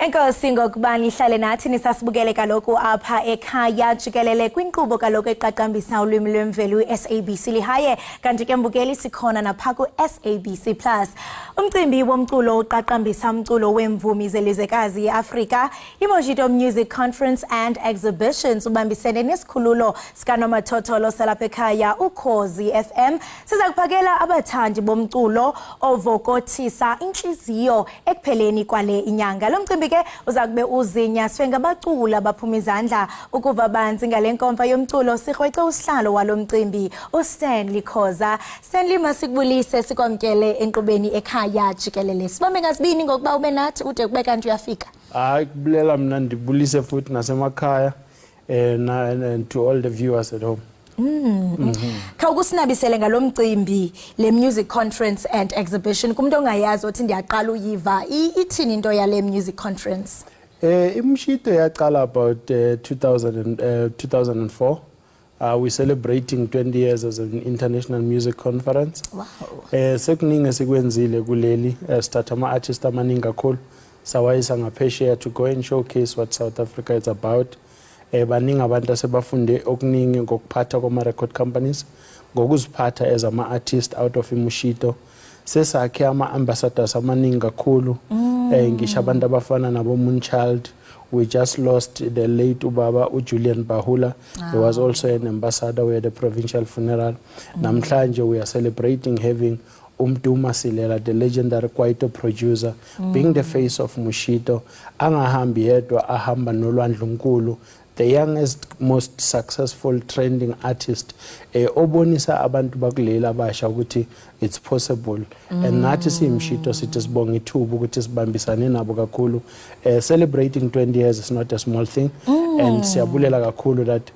Enkosi ngokubani ihlale nathi nisasibukele kaloku apha ekhaya jikelele kwinkqubo kaloku eqaqambisa ulwimi lwemveli SABC lihaye kanti ke mbukeli sikhona napha ku SABC Plus. Umcimbi womculo oqaqambisa umculo wemvumi zelizwekazi yeAfrika, iMoshito Music Conference and Exhibitions ubambisene nesikhululo sikaNomathotholo salapha ekhaya uKhozi FM. Siza kuphakela abathandi bomculo ovokothisa inhliziyo ekupheleni kwale inyanga. Lo mcimbi ke uzakube uzinyaswe ngabacula baphuma izandla ukuva banzi ngale nkomfa yomculo. Sikrwece usihlalo walo mcimbi uStanley Khoza. Stanley, masikubulise sikwamkele enkqubeni ekhaya jikelele. Sibambe ngasibini ngokuba ube nathi ude kube kanti uyafika. Hayi kubulela mina ndibulise futhi nasemakhaya and to all the viewers at home. Khawukusinabisele ngalo mcimbi le music conference and exhibition kumuntu ongayazi othi ndiyaqala uyiva ithini into yale music conference. iMoshito yaqala about 2004. We're celebrating 20 years as an international music conference. Wow. Sekuningi sikwenzile kuleli start ama artists amaningi kakhulu sawayisa ngaphesheya to go and showcase what South Africa is about. Baningi abantu asebafunde okuningi ngokuphatha kwama record companies, ngokuziphatha as ama artist out of iMoshito. Sesakhe ama ambassadors amaningi kakhulu. Ngisho abantu abafana nabo Moonchild. We just lost the late ubaba Julian Bahula. He was also an ambassador. We had a provincial funeral. Namhlanje we are celebrating having Duma Silela, the legendary kwaito producer, being the face of Moshito. Angahambi yedwa ahamba noLwandle Nkulu, the youngest, most successful trending artist. Obonisa abantu bakulela basha ukuthi it's possible. And nathi siMoshito sithi sibonga ithuba ukuthi sibambisane nabo kakhulu. Celebrating 20 years is not a small thing. And siyabulela kakhulu that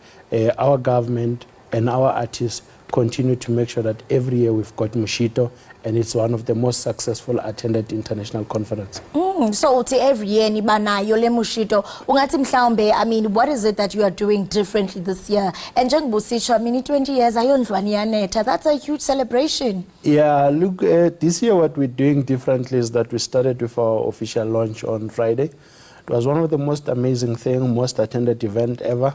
our government and our artists continue to make sure that every year we've got Moshito, and it's one of the most successful attended international conference. So uthi every year nibanayo le Moshito. Ungathi mhlawumbe, I mean, what is it that you are doing differently this year? And njengoba usitsho, I mean, 20 years ayondlwane yanetha. That's a huge celebration. Yeah, look, this year what we're doing differently is that we started with our official launch on Friday. It was one of the most amazing things, most attended event ever.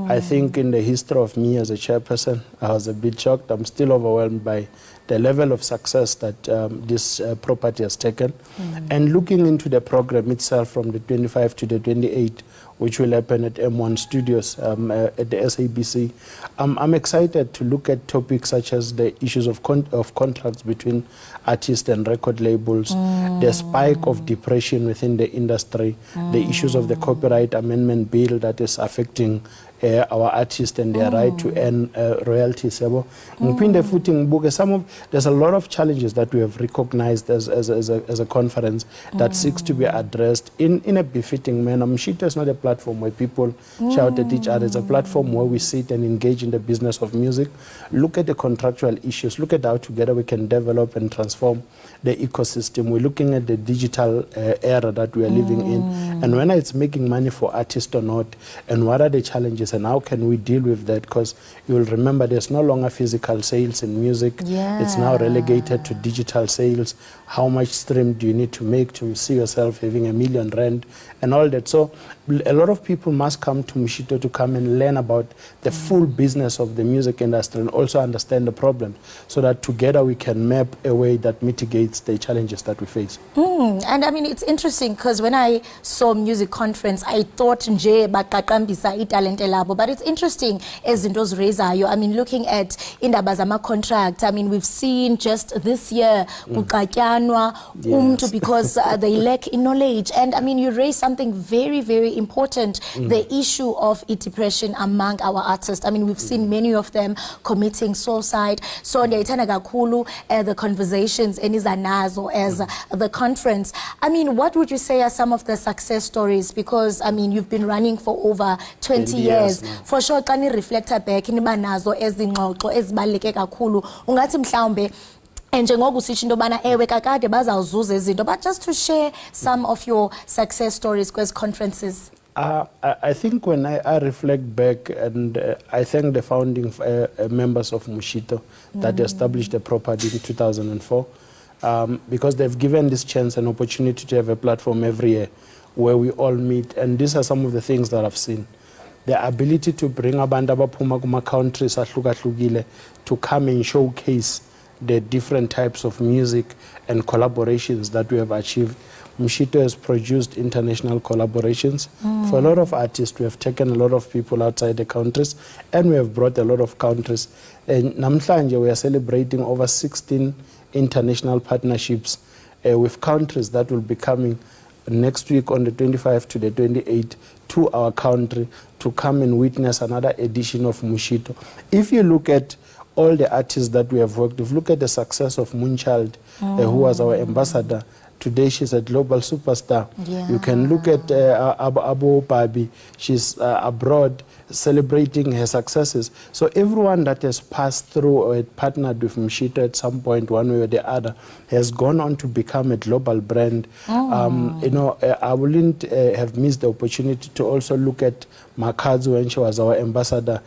I think in the history of me as a chairperson, I was a bit shocked. I'm still overwhelmed by the level of success that this property has taken. And looking into the program itself from the 25 to the 28, which will happen at M1 Studios at the SABC, I'm excited to look at topics such as the issues of contracts between artists and record labels, the spike of depression within the industry, the issues of the copyright amendment bill that is affecting our artists and their right to earn royalties. There's a lot of challenges that we have recognized as a conference that seeks to be addressed in a befitting manner. Moshito is not a platform where people shout at each other. It's a platform where we sit and engage in the business of music, look at the contractual issues, look at how together we can develop and transform the ecosystem. We're looking at the digital era that we are living in, and whether it's making money for artists or not, and what are the challenges and how can we deal with that, because you will remember there's no longer physical sales in music. It's now relegated to digital sales. How much stream do you need to make to see yourself having R1 million and all that? So a lot of people must come to Moshito to come and learn about the full business of the music industry and also understand the problems, so that together we can map a way that mitigates the challenges that we face. And I mean, it's interesting because when I saw music conference, I thought nje baqaqambisa italente labo, but it's interesting as into zirezayo. I mean, looking at indaba zama contract, I mean, we've seen just this year kuqatyanwa umntu because they lack in knowledge. And I mean, you raise something very, very important, the issue of depression among our artists. I mean, we've seen many of them committing suicide. So ndiyayithanda kakhulu the conversations enizanazo as the conference. I mean, what would you say are some of the success stories? Because I mean, you've been running for over 20 years. For sure, xa ni reflector back niba nazo ezingxoxo ezibaluleke kakhulu. Ungathi mhlawumbe njengoba usitsho into yobana ewe kakade bazawuzuza izinto, but just to share some of your success stories kwezi conferences. I think when I reflect back, and I thank the founding members of Moshito that established the property in 2004, because they've given this chance and opportunity to have a platform every year where we all meet. And these are some of the things that I've seen. The ability to bring abantu abaphuma kuma countries ahlukahlukile to come and showcase the different types of music and collaborations that we have achieved. Moshito has produced international collaborations for a lot of artists. We have taken a lot of people outside the countries, and we have brought a lot of countries. And namhlanje we are celebrating over 16 international partnerships with countries that will be coming next week on the 25th to the 28th to our country to come and witness another edition of Moshito. If you look at all the artists that we have worked with, look at the success of Moonchild, who was our ambassador. Today she's a global superstar. Yeah. You can look at Abu Babi. She's abroad celebrating her successes. So everyone that has passed through or had partnered with Moshito at some point, one way or the other, has gone on to become a global brand. You know, I wouldn't have missed the opportunity to also look at Makazu when she was our ambassador.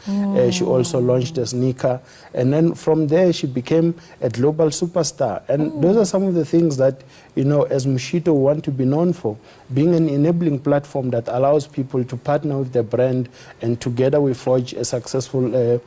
She also launched a sneaker. And then from there, she became a global superstar. And those are some of the things that, you know, as Moshito want to be known for, being an enabling platform that allows people to partner with the brand, and together we forge a successful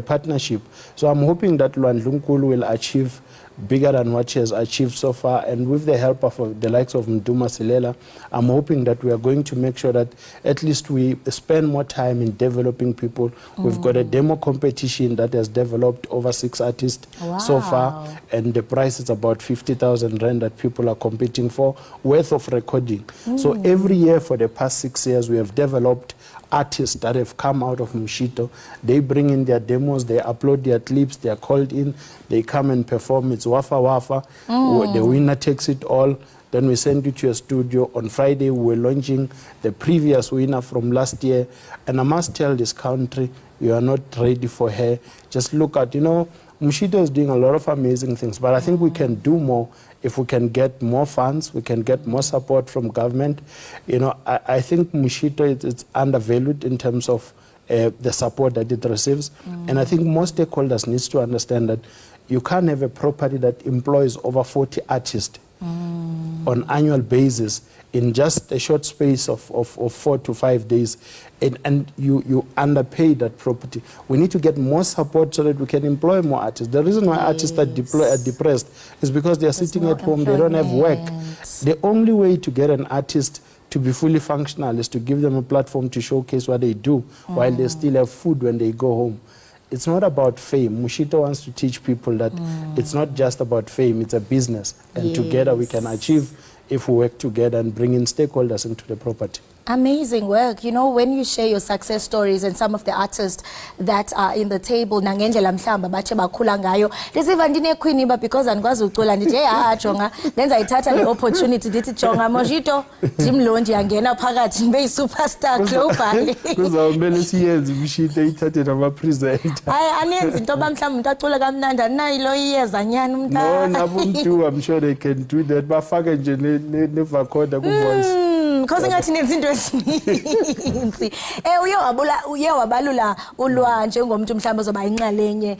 partnership. So I'm hoping that Luandlunkulu will achieve bigger than what she has achieved so far, and with the help of the likes of Mduma Silela, I'm hoping that we are going to make sure that at least we spend more time in developing people. We've got a demo competition that has developed over 6 artists so far, and the price is about 50,000 rand that people are competing for, worth of recording. So every year for the past 6 years, we have developed artists that have come out of Moshito. They bring in their demos, they upload their clips, they are called in, they come and perform. It's Wafa Wafa. The winner takes it all. Then we send it to your studio. On Friday, we're launching the previous winner from last year. And I must tell this country, you are not ready for her. Just look at, you know, Moshito is doing a lot of amazing things, but I think we can do more if we can get more funds, we can get more support from government. You know, I think Moshito is undervalued in terms of the support that it receives. And I think most stakeholders need to understand that you can't have a property that employs over 40 artists on annual basis in just a short space of 4 to 5 days, and you underpay that property. We need to get more support so that we can employ more artists. The reason why artists are depressed is because they are sitting at home, they don't have work. The only way to get an artist to be fully functional is to give them a platform to showcase what they do while they still have food when they go home. It's not about fame. Moshito wants to teach people that it's not just about fame, it's a business. And together we can achieve if we work together and bring in stakeholders into the property. Amazing work. You know, when you share your success stories and some of the artists that are in the table, nangendlela mhlamba bache bakhula ngayo. Lesiva ndine queen iba because andikwazi ucula ndithi hey jonga lenza ithatha le opportunity ndithi jonga Moshito ndimlondi yangena phakathi ndibe superstar globally. Kuzawumele siyenze Moshito ithathe nama presenter. Hayi anenzi into bamhlamba umuntu acula kamnandi anayilo iyeza nyana umntana. No, nabumntu I'm sure they can do that. Bafake nje ne vocoder ku voice. Because ngathi nezinto ezininzi uye wabalula ulwa njengomuntu mhlawumbe ozoba inxalenye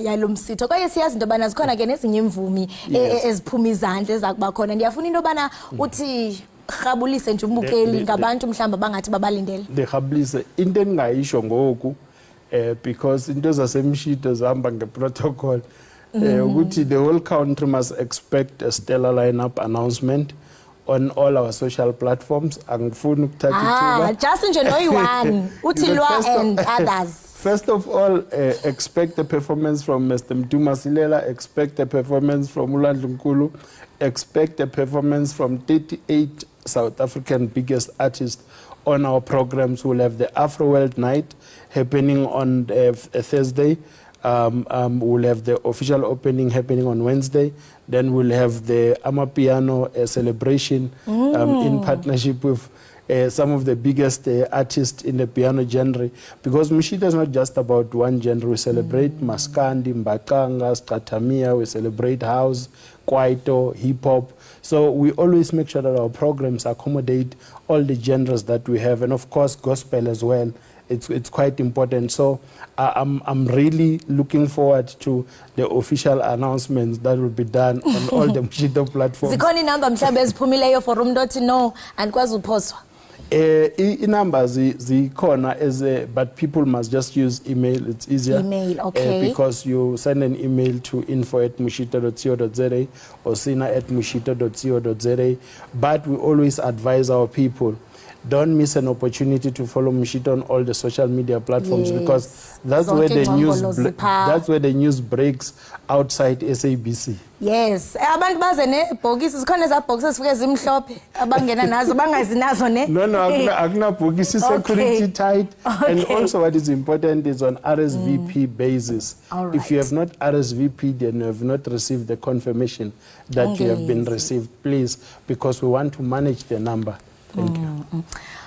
yalomsitho kwaye siyazi into bana zikhona ke nezinye imvumi eziphuma izandla ezakuba khona ndiyafuna into bana uthi rhabulise nje umbukeli ngabantu mhlawumbe bangathi babalindele ndirhabulise into endingayisho ngoku because into zaseMoshito zihamba ngeprotocol ukuthi the whole country must expect a stellar lineup announcement on all our social platforms. Angifuni ukuthatha just nje noyi-one uthi lwa and others. First of all, expect a performance from Mr. Mduma Silela, expect a performance from Luandlunkulu, expect a performance from 38 South African biggest artists on our programs. We'll have the Afro World Night happening on Thursday. We'll have the official opening happening on Wednesday. Then we'll have the Amapiano celebration in partnership with some of the biggest artists in the piano genre. Because Moshito is not just about one genre. We celebrate Maskandi, Mbakanga, Skatamia, we celebrate house, kwaito, hip-hop. So we always make sure that our programs accommodate all the genres that we have, and of course gospel as well. it's quite important. So I'm really looking forward to the official announcements that will be done on all the Moshito platforms. Zikhona inamba mhlawumbe eziphumileyo for umuntu othi no andikwazi uphoswa. Numbers zikhona but people must just use email. It's easier. Email, okay. Because you send an email to info@moshito.co.za or sina@moshito.co.za. But we always advise our people, don't miss an opportunity to follow Moshito on all the social media platforms, because that's where the news breaks outside SABC. Yes, abantu baze nebhokisi zikhona ezabhokisi esifike zimhlophe abangena nazo bangazinazo ne. No, akuna bhokisi, security tight. And also what is important is on RSVP basis. All If you right. have not RSVP'd and you have not received the confirmation that you have been received, please, because we want to manage the number. Thank you.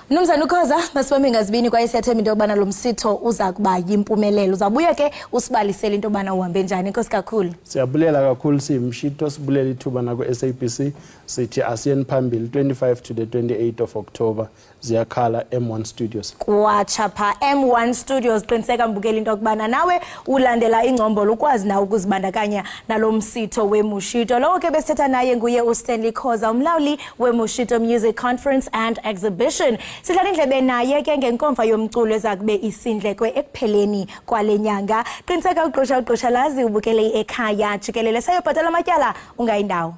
Mnumzana Khoza, masibambe ngazibini kwaye siyathemba into yobana lo msitho uza kuba yimpumelelo. Uzabuya ke usibalisele into yobana uhambe njani. Inkosi kakhulu. Siyabulela kakhulu siMoshito, sibulela ithuba na ku SABC. Sithi asiyeni phambili 25 to the 28th of October. Ziyakhala M1 Studios. Kwacha pha M1 Studios, qiniseka mbukela into yokubana nawe ulandela ingcombolo ukwazi na ukuzibandakanya nalo msitho weMoshito. Lo ke besithetha naye nguye uStanley Khoza, umlawuli weMoshito Music Conference and Exhibition. Sidlala indlebe naye ke ngenkomfa yomculo ezakube isindlekwe ekupheleni kwalenyanga. Qiniseka uqosha lazi ubukele ekhaya jikelele sayobhatala amatyala ungayindawo.